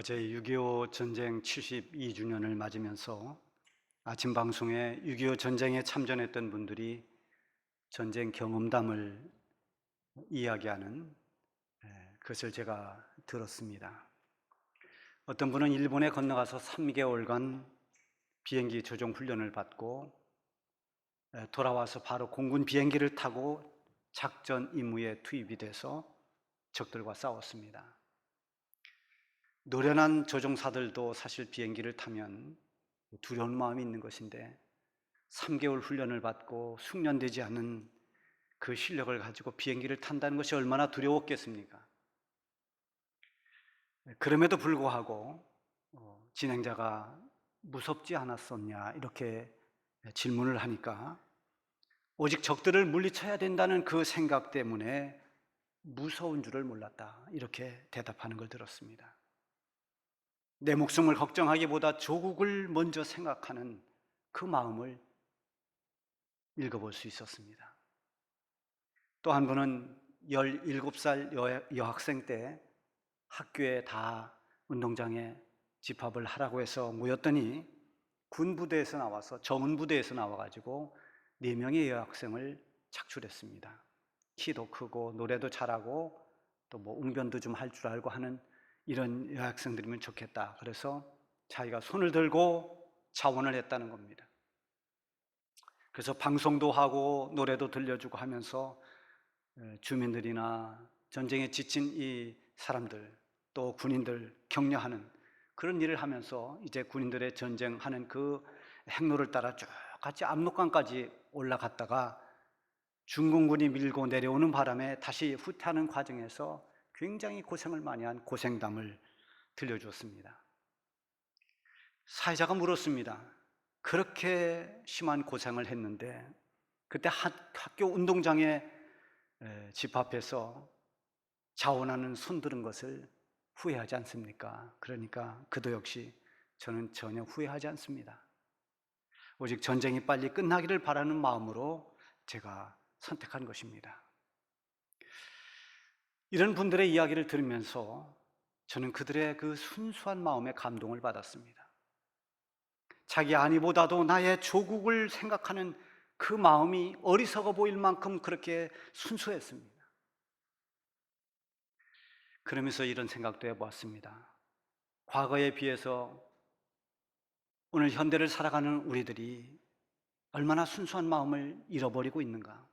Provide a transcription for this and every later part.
어제 6.25 전쟁 72주년을 맞으면서 아침 방송에 6.25 전쟁에 참전했던 분들이 전쟁 경험담을 이야기하는 그것을 제가 들었습니다. 어떤 분은 일본에 건너가서 3개월간 비행기 조종 훈련을 받고 돌아와서 바로 공군 비행기를 타고 작전 임무에 투입이 돼서 적들과 싸웠습니다. 노련한 조종사들도 사실 비행기를 타면 두려운 마음이 있는 것인데 3개월 훈련을 받고 숙련되지 않은 그 실력을 가지고 비행기를 탄다는 것이 얼마나 두려웠겠습니까? 그럼에도 불구하고 진행자가 무섭지 않았었냐 이렇게 질문을 하니까 오직 적들을 물리쳐야 된다는 그 생각 때문에 무서운 줄을 몰랐다 이렇게 대답하는 걸 들었습니다. 내 목숨을 걱정하기보다 조국을 먼저 생각하는 그 마음을 읽어볼 수 있었습니다. 또 한 분은 17살 여학생 때 학교에 다 운동장에 집합을 하라고 해서 모였더니 군부대에서 나와서 정은부대에서 나와가지고 4명의 여학생을 착출했습니다. 키도 크고 노래도 잘하고 또 웅변도 좀 할 줄 알고 하는 이런 여학생들이면 좋겠다. 그래서 자기가 손을 들고 자원을 했다는 겁니다. 그래서 방송도 하고 노래도 들려주고 하면서 주민들이나 전쟁에 지친 이 사람들 또 군인들 격려하는 그런 일을 하면서 이제 군인들의 전쟁하는 그 행로를 따라 쭉 같이 압록강까지 올라갔다가 중공군이 밀고 내려오는 바람에 다시 후퇴하는 과정에서 굉장히 고생을 많이 한 고생담을 들려주었습니다. 사회자가 물었습니다. 그렇게 심한 고생을 했는데 그때 학교 운동장에 집합해서 자원하는 손 들은 것을 후회하지 않습니까? 그러니까 그도 역시 저는 전혀 후회하지 않습니다. 오직 전쟁이 빨리 끝나기를 바라는 마음으로 제가 선택한 것입니다. 이런 분들의 이야기를 들으면서 저는 그들의 그 순수한 마음에 감동을 받았습니다. 자기 안위보다도 나의 조국을 생각하는 그 마음이 어리석어 보일 만큼 그렇게 순수했습니다. 그러면서 이런 생각도 해보았습니다. 과거에 비해서 오늘 현대를 살아가는 우리들이 얼마나 순수한 마음을 잃어버리고 있는가.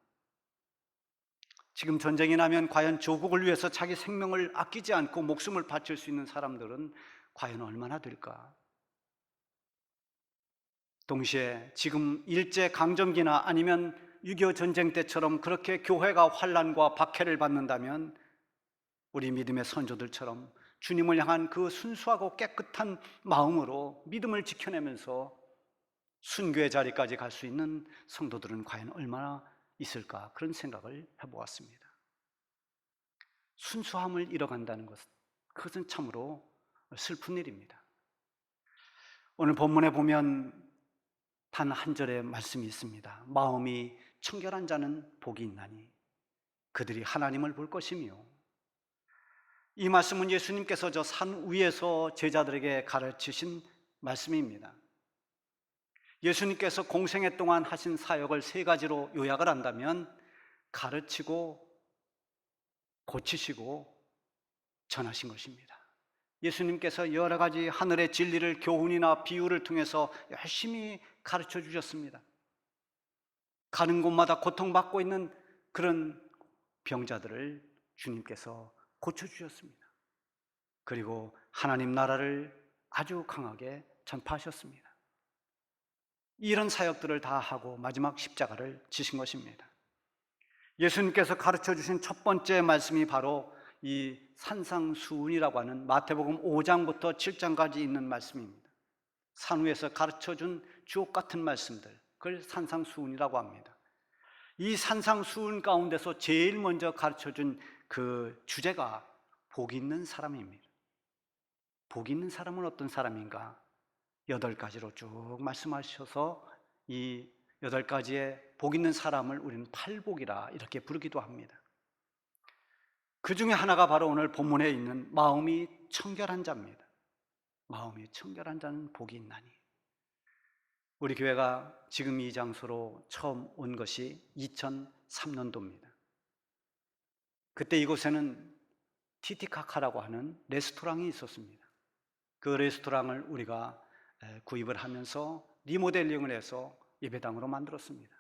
지금 전쟁이 나면 과연 조국을 위해서 자기 생명을 아끼지 않고 목숨을 바칠 수 있는 사람들은 과연 얼마나 될까? 동시에 지금 일제강점기나 아니면 6.25 전쟁 때처럼 그렇게 교회가 환난과 박해를 받는다면 우리 믿음의 선조들처럼 주님을 향한 그 순수하고 깨끗한 마음으로 믿음을 지켜내면서 순교의 자리까지 갈 수 있는 성도들은 과연 얼마나 있을까? 그런 생각을 해보았습니다. 순수함을 잃어간다는 그것은 참으로 슬픈 일입니다. 오늘 본문에 보면 단 한 절의 말씀이 있습니다. 마음이 청결한 자는 복이 있나니 그들이 하나님을 볼 것이며, 이 말씀은 예수님께서 저 산 위에서 제자들에게 가르치신 말씀입니다. 예수님께서 공생애 동안 하신 사역을 3가지로 요약을 한다면 가르치고 고치시고 전하신 것입니다. 예수님께서 여러 가지 하늘의 진리를 교훈이나 비유를 통해서 열심히 가르쳐 주셨습니다. 가는 곳마다 고통받고 있는 그런 병자들을 주님께서 고쳐주셨습니다. 그리고 하나님 나라를 아주 강하게 전파하셨습니다. 이런 사역들을 다 하고 마지막 십자가를 지신 것입니다. 예수님께서 가르쳐 주신 첫 번째 말씀이 바로 이 산상수훈이라고 하는 마태복음 5장부터 7장까지 있는 말씀입니다. 산 위에서 가르쳐 준 주옥 같은 말씀들, 그걸 산상수훈이라고 합니다. 이 산상수훈 가운데서 제일 먼저 가르쳐 준 그 주제가 복 있는 사람입니다. 복 있는 사람은 어떤 사람인가? 8가지로 쭉 말씀하셔서 이 8가지의 복 있는 사람을 우리는 팔복이라 이렇게 부르기도 합니다. 그 중에 하나가 바로 오늘 본문에 있는 마음이 청결한 자입니다. 마음이 청결한 자는 복이 있나니. 우리 교회가 지금 이 장소로 처음 온 것이 2003년도입니다. 그때 이곳에는 티티카카라고 하는 레스토랑이 있었습니다. 그 레스토랑을 우리가 구입을 하면서 리모델링을 해서 예배당으로 만들었습니다.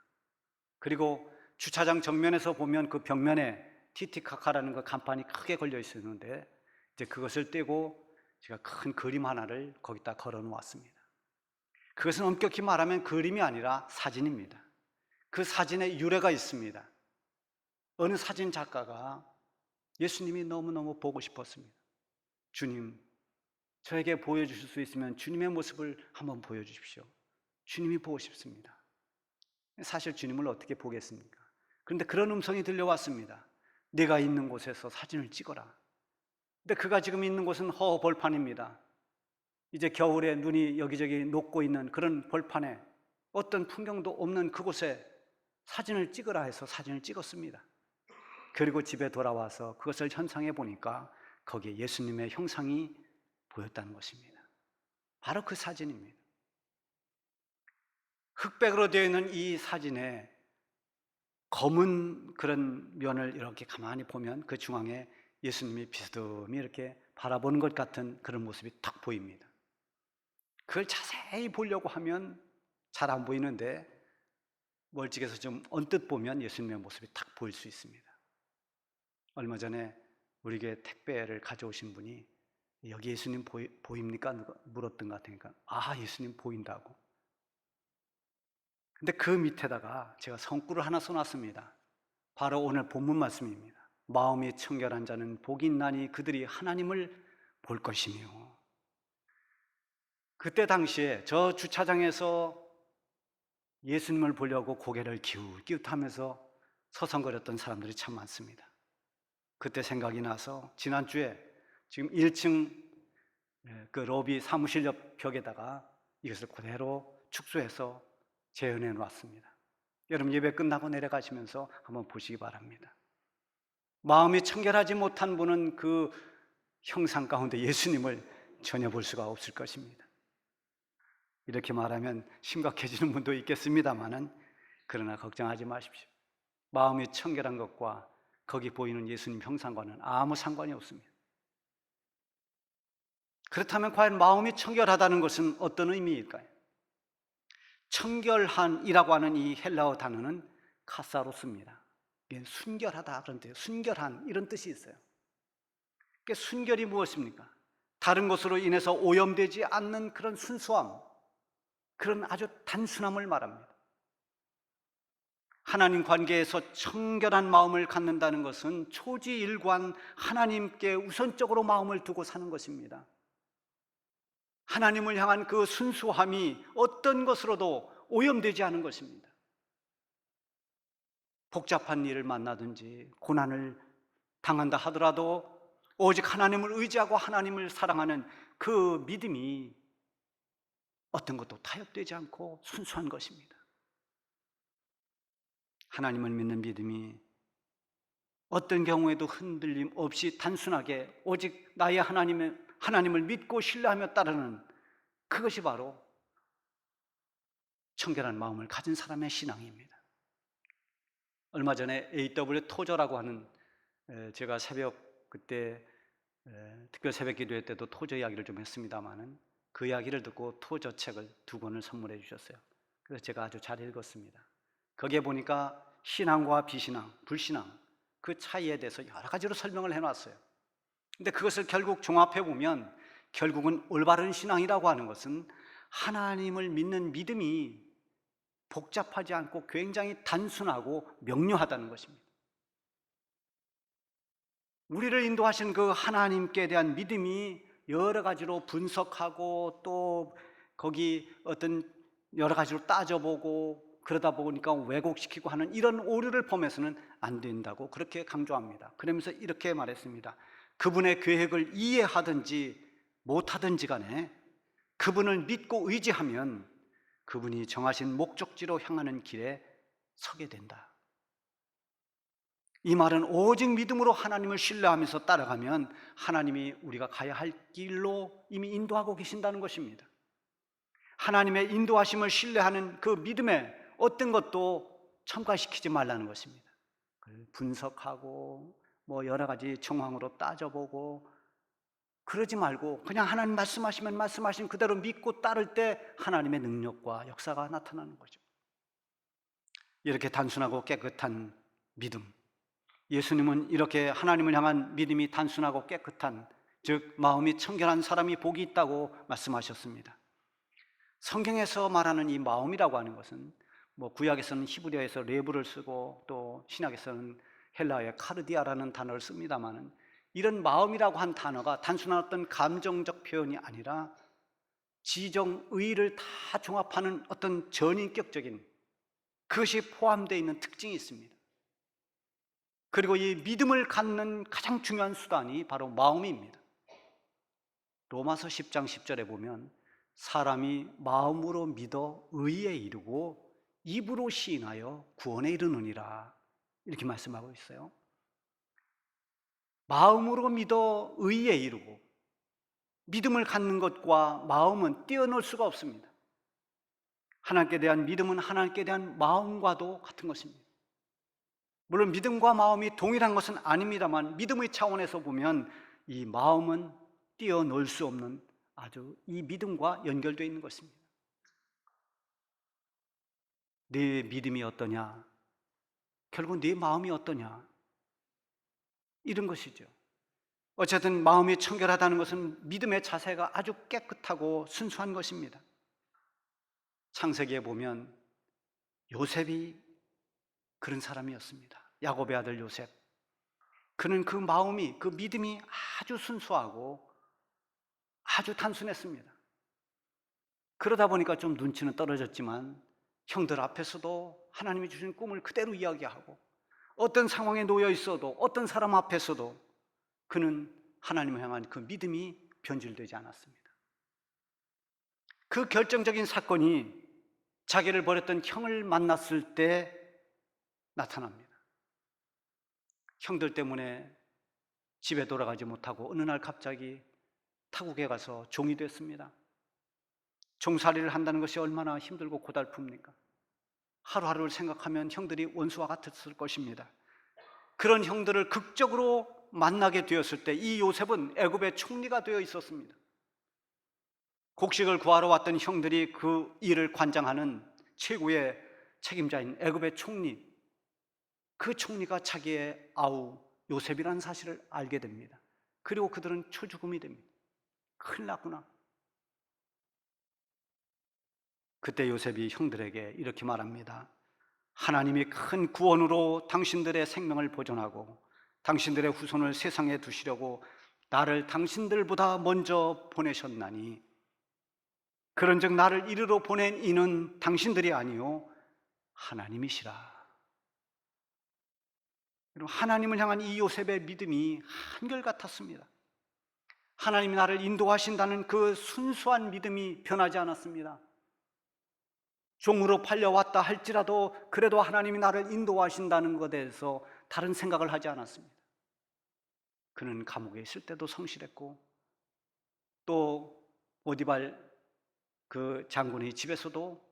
그리고 주차장 정면에서 보면 그 벽면에 티티카카라는 그 간판이 크게 걸려 있었는데, 이제 그것을 떼고 제가 큰 그림 하나를 거기다 걸어 놓았습니다. 그것은 엄격히 말하면 그림이 아니라 사진입니다. 그 사진에 유래가 있습니다. 어느 사진 작가가 예수님이 너무너무 보고 싶었습니다. 주님, 저에게 보여주실 수 있으면 주님의 모습을 한번 보여주십시오. 주님이 보고 싶습니다. 사실 주님을 어떻게 보겠습니까? 그런데 그런 음성이 들려왔습니다. 네가 있는 곳에서 사진을 찍어라. 근데 그가 지금 있는 곳은 허허벌판입니다. 이제 겨울에 눈이 여기저기 녹고 있는 그런 벌판에 어떤 풍경도 없는 그곳에 사진을 찍으라 해서 사진을 찍었습니다. 그리고 집에 돌아와서 그것을 현상해 보니까 거기에 예수님의 형상이 보였다는 것입니다. 바로 그 사진입니다. 흑백으로 되어 있는 이 사진에 검은 그런 면을 이렇게 가만히 보면 그 중앙에 예수님이 비스듬히 이렇게 바라보는 것 같은 그런 모습이 딱 보입니다. 그걸 자세히 보려고 하면 잘 안 보이는데 멀찍이서 좀 언뜻 보면 예수님의 모습이 딱 보일 수 있습니다. 얼마 전에 우리에게 택배를 가져오신 분이 여기 예수님 보입니까? 물었던 것 같으니까 예수님 보인다고. 근데 그 밑에다가 제가 성구를 하나 써놨습니다. 바로 오늘 본문 말씀입니다. 마음이 청결한 자는 복이 있나니 그들이 하나님을 볼 것이며. 그때 당시에 저 주차장에서 예수님을 보려고 고개를 기웃기웃하면서 서성거렸던 사람들이 참 많습니다. 그때 생각이 나서 지난주에 지금 1층 그 로비 사무실 옆 벽에다가 이것을 그대로 축소해서 재현해 놓았습니다. 여러분 예배 끝나고 내려가시면서 한번 보시기 바랍니다. 마음이 청결하지 못한 분은 그 형상 가운데 예수님을 전혀 볼 수가 없을 것입니다. 이렇게 말하면 심각해지는 분도 있겠습니다만은 그러나 걱정하지 마십시오. 마음이 청결한 것과 거기 보이는 예수님 형상과는 아무 상관이 없습니다. 그렇다면 과연 마음이 청결하다는 것은 어떤 의미일까요? 청결한이라고 하는 이 헬라어 단어는 카사로스입니다. 이게 순결하다 그런 뜻이에요. 순결한 이런 뜻이 있어요. 그러니까 순결이 무엇입니까? 다른 것으로 인해서 오염되지 않는 그런 순수함, 그런 아주 단순함을 말합니다. 하나님 관계에서 청결한 마음을 갖는다는 것은 초지일관 하나님께 우선적으로 마음을 두고 사는 것입니다. 하나님을 향한 그 순수함이 어떤 것으로도 오염되지 않은 것입니다. 복잡한 일을 만나든지 고난을 당한다 하더라도 오직 하나님을 의지하고 하나님을 사랑하는 그 믿음이 어떤 것도 타협되지 않고 순수한 것입니다. 하나님을 믿는 믿음이 어떤 경우에도 흔들림 없이 단순하게 오직 나의 하나님을 믿고 신뢰하며 따르는 그것이 바로 청결한 마음을 가진 사람의 신앙입니다. 얼마 전에 AW 토저라고 하는 제가 그때 특별 새벽 기도회 때도 토저 이야기를 좀 했습니다마는 그 이야기를 듣고 토저 책을 2권을 선물해 주셨어요. 그래서 제가 아주 잘 읽었습니다. 거기에 보니까 신앙과 비신앙, 불신앙 그 차이에 대해서 여러 가지로 설명을 해놨어요. 근데 그것을 결국 종합해 보면 결국은 올바른 신앙이라고 하는 것은 하나님을 믿는 믿음이 복잡하지 않고 굉장히 단순하고 명료하다는 것입니다. 우리를 인도하신 그 하나님께 대한 믿음이 여러 가지로 분석하고 또 거기 어떤 여러 가지로 따져보고 그러다 보니까 왜곡시키고 하는 이런 오류를 범해서는 안 된다고 그렇게 강조합니다. 그러면서 이렇게 말했습니다. 그분의 계획을 이해하든지 못하든지 간에 그분을 믿고 의지하면 그분이 정하신 목적지로 향하는 길에 서게 된다. 이 말은 오직 믿음으로 하나님을 신뢰하면서 따라가면 하나님이 우리가 가야 할 길로 이미 인도하고 계신다는 것입니다. 하나님의 인도하심을 신뢰하는 그 믿음에 어떤 것도 첨가시키지 말라는 것입니다. 분석하고 여러 가지 정황으로 따져보고 그러지 말고 그냥 하나님 말씀하시면 말씀하신 그대로 믿고 따를 때 하나님의 능력과 역사가 나타나는 거죠. 이렇게 단순하고 깨끗한 믿음, 예수님은 이렇게 하나님을 향한 믿음이 단순하고 깨끗한, 즉 마음이 청결한 사람이 복이 있다고 말씀하셨습니다. 성경에서 말하는 이 마음이라고 하는 것은 구약에서는 히브리어에서 레브를 쓰고 또 신약에서는 헬라어의 카르디아라는 단어를 씁니다마는, 이런 마음이라고 한 단어가 단순한 어떤 감정적 표현이 아니라 지정의를 다 종합하는 어떤 전인격적인, 그것이 포함되어 있는 특징이 있습니다. 그리고 이 믿음을 갖는 가장 중요한 수단이 바로 마음입니다. 로마서 10장 10절에 보면 사람이 마음으로 믿어 의에 이르고 입으로 시인하여 구원에 이르느니라, 이렇게 말씀하고 있어요. 마음으로 믿어 의에 이르고, 믿음을 갖는 것과 마음은 떼어놓을 수가 없습니다. 하나님께 대한 믿음은 하나님께 대한 마음과도 같은 것입니다. 물론 믿음과 마음이 동일한 것은 아닙니다만 믿음의 차원에서 보면 이 마음은 떼어놓을 수 없는 아주 이 믿음과 연결되어 있는 것입니다. 내 믿음이 어떠냐? 결국 내 마음이 어떠냐? 이런 것이죠. 어쨌든 마음이 청결하다는 것은 믿음의 자세가 아주 깨끗하고 순수한 것입니다. 창세기에 보면 요셉이 그런 사람이었습니다. 야곱의 아들 요셉. 그는 그 마음이, 그 믿음이 아주 순수하고 아주 단순했습니다. 그러다 보니까 좀 눈치는 떨어졌지만 형들 앞에서도 하나님이 주신 꿈을 그대로 이야기하고, 어떤 상황에 놓여 있어도 어떤 사람 앞에서도 그는 하나님을 향한 그 믿음이 변질되지 않았습니다. 그 결정적인 사건이 자기를 버렸던 형을 만났을 때 나타납니다. 형들 때문에 집에 돌아가지 못하고 어느 날 갑자기 타국에 가서 종이 됐습니다. 종살이를 한다는 것이 얼마나 힘들고 고달픕니까? 하루하루를 생각하면 형들이 원수와 같았을 것입니다. 그런 형들을 극적으로 만나게 되었을 때 이 요셉은 애굽의 총리가 되어 있었습니다. 곡식을 구하러 왔던 형들이 그 일을 관장하는 최고의 책임자인 애굽의 총리, 그 총리가 자기의 아우 요셉이라는 사실을 알게 됩니다. 그리고 그들은 초죽음이 됩니다. 큰일 났구나. 그때 요셉이 형들에게 이렇게 말합니다. 하나님이 큰 구원으로 당신들의 생명을 보존하고 당신들의 후손을 세상에 두시려고 나를 당신들보다 먼저 보내셨나니, 그런즉 나를 이리로 보낸 이는 당신들이 아니요 하나님이시라. 하나님을 향한 이 요셉의 믿음이 한결같았습니다. 하나님이 나를 인도하신다는 그 순수한 믿음이 변하지 않았습니다. 종으로 팔려왔다 할지라도 그래도 하나님이 나를 인도하신다는 것에 대해서 다른 생각을 하지 않았습니다. 그는 감옥에 있을 때도 성실했고, 또 보디발 그 장군의 집에서도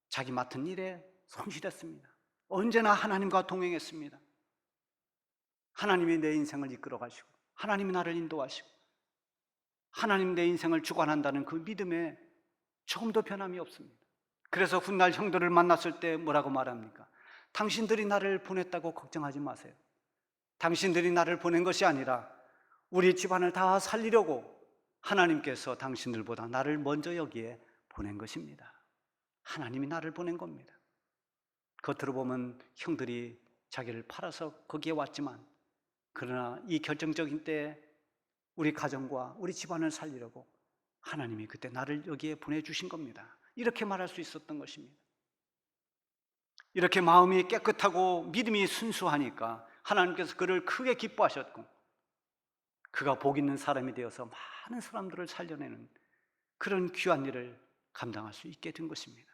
자기 맡은 일에 성실했습니다. 언제나 하나님과 동행했습니다. 하나님이 내 인생을 이끌어 가시고 하나님이 나를 인도하시고 하나님 내 인생을 주관한다는 그 믿음에 조금도 변함이 없습니다. 그래서 훗날 형들을 만났을 때 뭐라고 말합니까? 당신들이 나를 보냈다고 걱정하지 마세요. 당신들이 나를 보낸 것이 아니라 우리 집안을 다 살리려고 하나님께서 당신들보다 나를 먼저 여기에 보낸 것입니다. 하나님이 나를 보낸 겁니다. 겉으로 보면 형들이 자기를 팔아서 거기에 왔지만, 그러나 이 결정적인 때에 우리 가정과 우리 집안을 살리려고 하나님이 그때 나를 여기에 보내주신 겁니다. 이렇게 말할 수 있었던 것입니다. 이렇게 마음이 깨끗하고 믿음이 순수하니까 하나님께서 그를 크게 기뻐하셨고, 그가 복 있는 사람이 되어서 많은 사람들을 살려내는 그런 귀한 일을 감당할 수 있게 된 것입니다.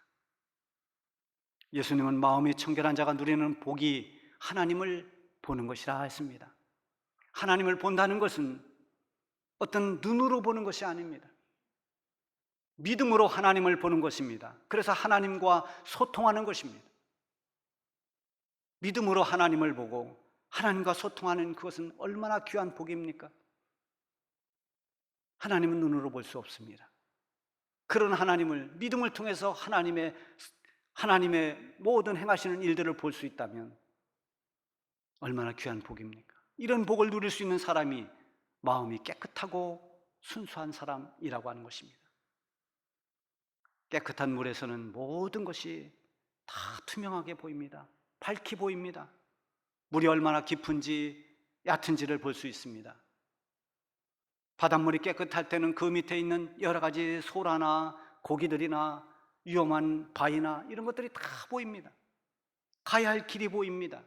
예수님은 마음이 청결한 자가 누리는 복이 하나님을 보는 것이라 했습니다. 하나님을 본다는 것은 어떤 눈으로 보는 것이 아닙니다. 믿음으로 하나님을 보는 것입니다. 그래서 하나님과 소통하는 것입니다. 믿음으로 하나님을 보고 하나님과 소통하는 그것은 얼마나 귀한 복입니까? 하나님은 눈으로 볼 수 없습니다. 그런 하나님을 믿음을 통해서 하나님의 모든 행하시는 일들을 볼 수 있다면 얼마나 귀한 복입니까? 이런 복을 누릴 수 있는 사람이 마음이 깨끗하고 순수한 사람이라고 하는 것입니다. 깨끗한 물에서는 모든 것이 다 투명하게 보입니다. 밝게 보입니다. 물이 얼마나 깊은지 얕은지를 볼 수 있습니다. 바닷물이 깨끗할 때는 그 밑에 있는 여러 가지 소라나 고기들이나 위험한 바위나 이런 것들이 다 보입니다. 가야 할 길이 보입니다.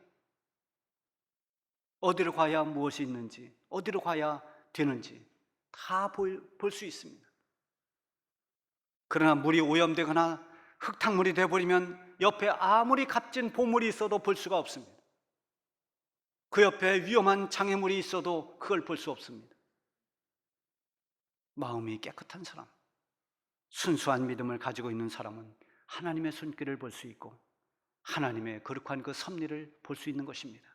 어디로 가야 무엇이 있는지, 어디로 가야 되는지 다 볼 수 있습니다. 그러나 물이 오염되거나 흙탕물이 되어버리면 옆에 아무리 값진 보물이 있어도 볼 수가 없습니다. 그 옆에 위험한 장애물이 있어도 그걸 볼 수 없습니다. 마음이 깨끗한 사람, 순수한 믿음을 가지고 있는 사람은 하나님의 손길을 볼 수 있고 하나님의 거룩한 그 섭리를 볼 수 있는 것입니다.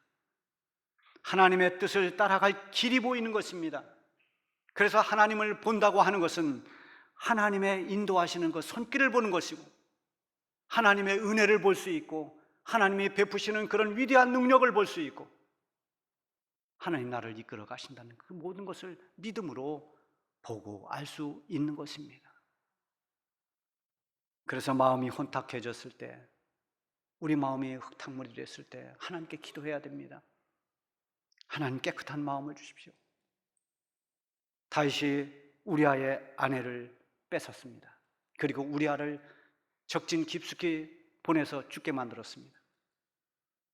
하나님의 뜻을 따라갈 길이 보이는 것입니다. 그래서 하나님을 본다고 하는 것은 하나님의 인도하시는 그 손길을 보는 것이고 하나님의 은혜를 볼 수 있고 하나님이 베푸시는 그런 위대한 능력을 볼 수 있고 하나님 나를 이끌어 가신다는 그 모든 것을 믿음으로 보고 알 수 있는 것입니다. 그래서 마음이 혼탁해졌을 때, 우리 마음이 흙탕물이 됐을 때 하나님께 기도해야 됩니다. 하나님 깨끗한 마음을 주십시오. 다윗이 우리아의 아내를 뺏었습니다. 그리고 우리아를 적진 깊숙이 보내서 죽게 만들었습니다.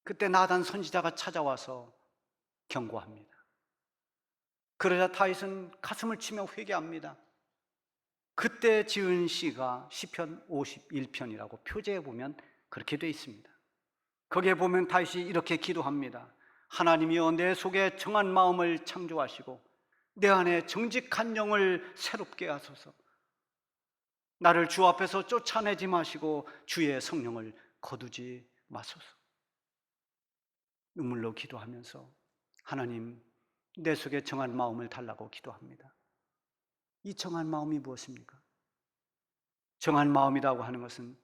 그때 나단 선지자가 찾아와서 경고합니다. 그러자 다윗은 가슴을 치며 회개합니다. 그때 지은 시가 시편 51편이라고 표제에 보면 그렇게 되어 있습니다. 거기에 보면 다윗이 이렇게 기도합니다. 하나님이여 내 속에 정한 마음을 창조하시고 내 안에 정직한 영을 새롭게 하소서. 나를 주 앞에서 쫓아내지 마시고 주의 성령을 거두지 마소서. 눈물로 기도하면서 하나님 내 속에 정한 마음을 달라고 기도합니다. 이 정한 마음이 무엇입니까? 정한 마음이라고 하는 것은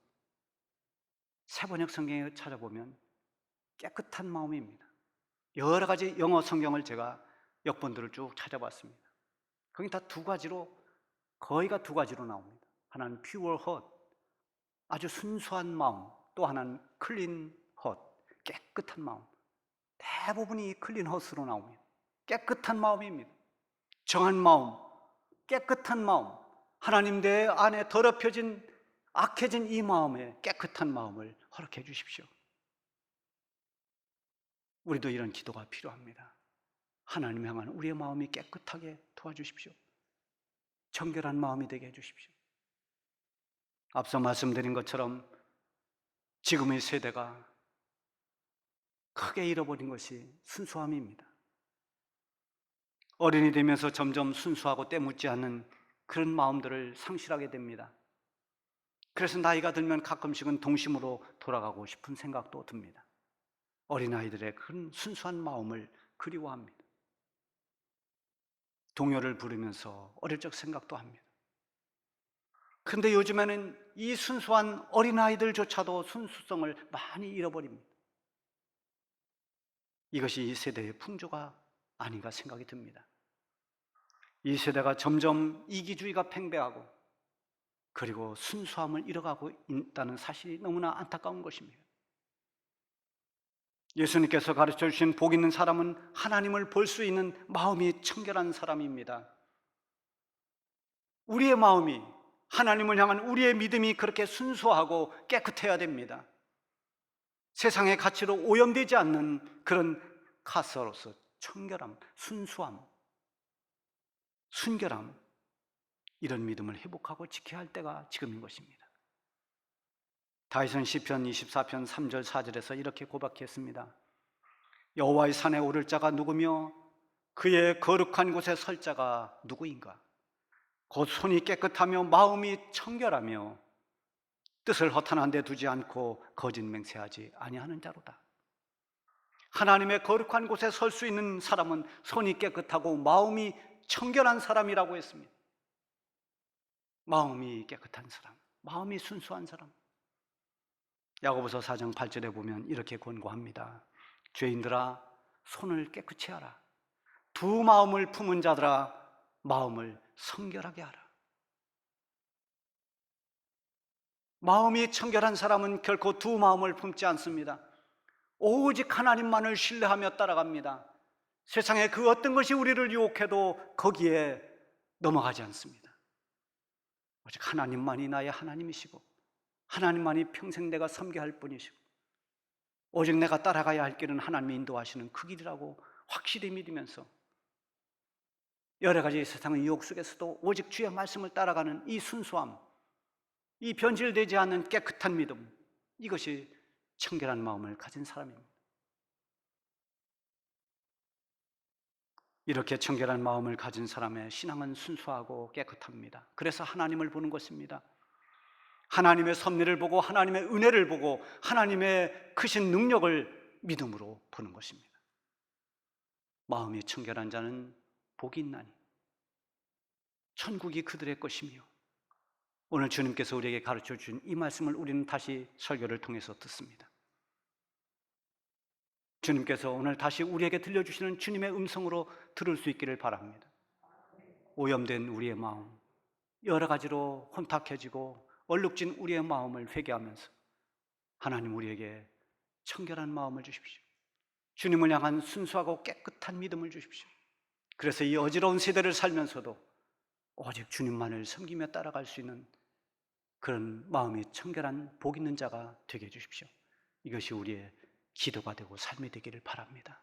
세번역 성경에 찾아보면 깨끗한 마음입니다. 여러 가지 영어 성경을 제가 역본들을 쭉 찾아봤습니다. 거기 다 거의가 두 가지로 나옵니다. 하나는 pure heart, 아주 순수한 마음, 또 하나는 clean heart, 깨끗한 마음. 대부분이 clean heart로 나옵니다. 깨끗한 마음입니다. 정한 마음, 깨끗한 마음, 하나님 내 안에 더럽혀진 악해진 이 마음에 깨끗한 마음을 허락해 주십시오. 우리도 이런 기도가 필요합니다. 하나님 향한 우리의 마음이 깨끗하게 도와주십시오. 정결한 마음이 되게 해주십시오. 앞서 말씀드린 것처럼 지금의 세대가 크게 잃어버린 것이 순수함입니다. 어른이 되면서 점점 순수하고 때묻지 않는 그런 마음들을 상실하게 됩니다. 그래서 나이가 들면 가끔씩은 동심으로 돌아가고 싶은 생각도 듭니다. 어린아이들의 큰 순수한 마음을 그리워합니다. 동요를 부르면서 어릴 적 생각도 합니다. 근데 요즘에는 이 순수한 어린아이들조차도 순수성을 많이 잃어버립니다. 이것이 이 세대의 풍조가 아닌가 생각이 듭니다. 이 세대가 점점 이기주의가 팽배하고 그리고 순수함을 잃어가고 있다는 사실이 너무나 안타까운 것입니다. 예수님께서 가르쳐 주신 복 있는 사람은 하나님을 볼 수 있는 마음이 청결한 사람입니다. 우리의 마음이, 하나님을 향한 우리의 믿음이 그렇게 순수하고 깨끗해야 됩니다. 세상의 가치로 오염되지 않는 그런 카스로서 청결함, 순수함, 순결함, 이런 믿음을 회복하고 지켜야 할 때가 지금인 것입니다. 다윗은 시편 24편 3절 4절에서 이렇게 고백했습니다. 여호와의 산에 오를 자가 누구며 그의 거룩한 곳에 설 자가 누구인가? 곧 손이 깨끗하며 마음이 청결하며 뜻을 허탄한 데 두지 않고 거짓 맹세하지 아니하는 자로다. 하나님의 거룩한 곳에 설 수 있는 사람은 손이 깨끗하고 마음이 청결한 사람이라고 했습니다. 마음이 깨끗한 사람, 마음이 순수한 사람. 야고보서 4장 8절에 보면 이렇게 권고합니다. 죄인들아, 손을 깨끗이 하라. 두 마음을 품은 자들아, 마음을 성결하게 하라. 마음이 청결한 사람은 결코 두 마음을 품지 않습니다. 오직 하나님만을 신뢰하며 따라갑니다. 세상에 그 어떤 것이 우리를 유혹해도 거기에 넘어가지 않습니다. 오직 하나님만이 나의 하나님이시고 하나님만이 평생 내가 섬겨야 할 분이시고 오직 내가 따라가야 할 길은 하나님이 인도하시는 그 길이라고 확실히 믿으면서 여러 가지 세상의 유혹 속에서도 오직 주의 말씀을 따라가는 이 순수함, 이 변질되지 않는 깨끗한 믿음, 이것이 청결한 마음을 가진 사람입니다. 이렇게 청결한 마음을 가진 사람의 신앙은 순수하고 깨끗합니다. 그래서 하나님을 보는 것입니다. 하나님의 섭리를 보고 하나님의 은혜를 보고 하나님의 크신 능력을 믿음으로 보는 것입니다. 마음이 청결한 자는 복이 있나니 천국이 그들의 것이며, 오늘 주님께서 우리에게 가르쳐 준 이 말씀을 우리는 다시 설교를 통해서 듣습니다. 주님께서 오늘 다시 우리에게 들려주시는 주님의 음성으로 들을 수 있기를 바랍니다. 오염된 우리의 마음, 여러 가지로 혼탁해지고 얼룩진 우리의 마음을 회개하면서 하나님 우리에게 청결한 마음을 주십시오. 주님을 향한 순수하고 깨끗한 믿음을 주십시오. 그래서 이 어지러운 세대를 살면서도 오직 주님만을 섬기며 따라갈 수 있는 그런 마음이 청결한 복 있는 자가 되게 해주십시오. 이것이 우리의 기도가 되고 삶이 되기를 바랍니다.